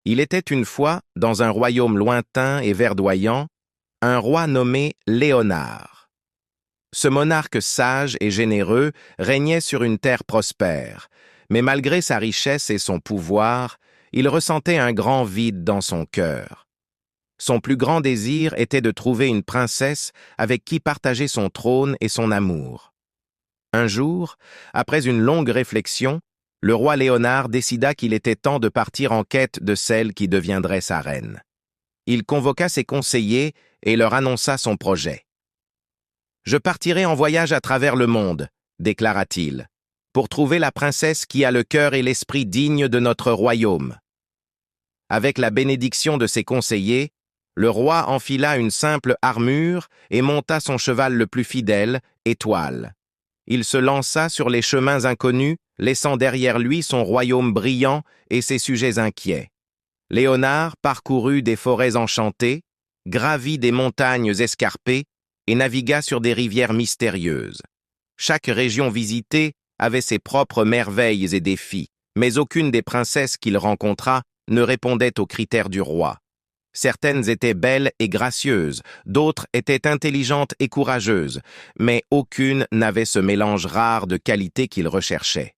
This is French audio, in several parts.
Il était une fois, dans un royaume lointain et verdoyant, un roi nommé Léonard. Ce monarque sage et généreux régnait sur une terre prospère, mais malgré sa richesse et son pouvoir, il ressentait un grand vide dans son cœur. Son plus grand désir était de trouver une princesse avec qui partager son trône et son amour. Un jour, après une longue réflexion, le roi Léonard décida qu'il était temps de partir en quête de celle qui deviendrait sa reine. Il convoqua ses conseillers et leur annonça son projet. « Je partirai en voyage à travers le monde, » déclara-t-il, « pour trouver la princesse qui a le cœur et l'esprit dignes de notre royaume. » Avec la bénédiction de ses conseillers, le roi enfila une simple armure et monta son cheval le plus fidèle, Étoile. Il se lança sur les chemins inconnus, laissant derrière lui son royaume brillant et ses sujets inquiets. Léonard parcourut des forêts enchantées, gravit des montagnes escarpées et navigua sur des rivières mystérieuses. Chaque région visitée avait ses propres merveilles et défis, mais aucune des princesses qu'il rencontra ne répondait aux critères du roi. Certaines étaient belles et gracieuses, d'autres étaient intelligentes et courageuses, mais aucune n'avait ce mélange rare de qualités qu'il recherchait.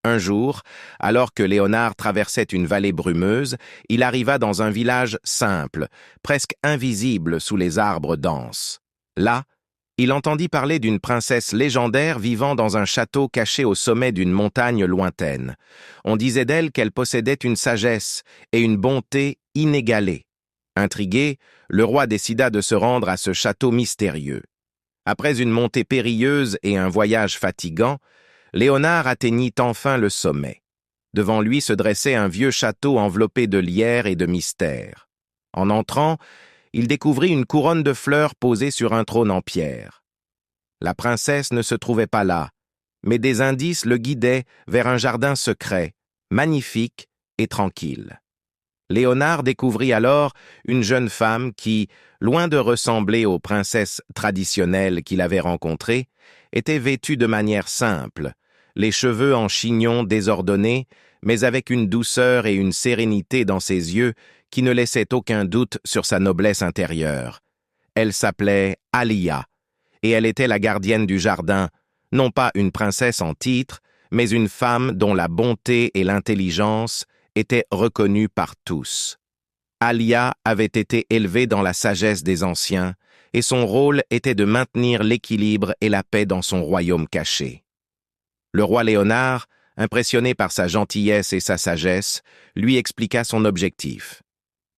Un jour, alors que Léonard traversait une vallée brumeuse, il arriva dans un village simple, presque invisible sous les arbres denses. Là, il entendit parler d'une princesse légendaire vivant dans un château caché au sommet d'une montagne lointaine. On disait d'elle qu'elle possédait une sagesse et une bonté inégalées. Intrigué, le roi décida de se rendre à ce château mystérieux. Après une montée périlleuse et un voyage fatigant, Léonard atteignit enfin le sommet. Devant lui se dressait un vieux château enveloppé de lierre et de mystère. En entrant, il découvrit une couronne de fleurs posée sur un trône en pierre. La princesse ne se trouvait pas là, mais des indices le guidaient vers un jardin secret, magnifique et tranquille. Léonard découvrit alors une jeune femme qui, loin de ressembler aux princesses traditionnelles qu'il avait rencontrées, était vêtue de manière simple, les cheveux en chignon désordonnés, mais avec une douceur et une sérénité dans ses yeux qui ne laissaient aucun doute sur sa noblesse intérieure. Elle s'appelait Alia, et elle était la gardienne du jardin, non pas une princesse en titre, mais une femme dont la bonté et l'intelligence étaient reconnues par tous. Alia avait été élevée dans la sagesse des anciens, et son rôle était de maintenir l'équilibre et la paix dans son royaume caché. Le roi Léonard, impressionné par sa gentillesse et sa sagesse, lui expliqua son objectif.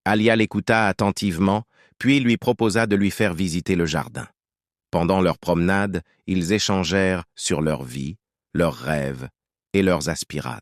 Alia l'écouta attentivement, puis lui proposa de lui faire visiter le jardin. Pendant leur promenade, ils échangèrent sur leur vie, leurs rêves et leurs aspirations.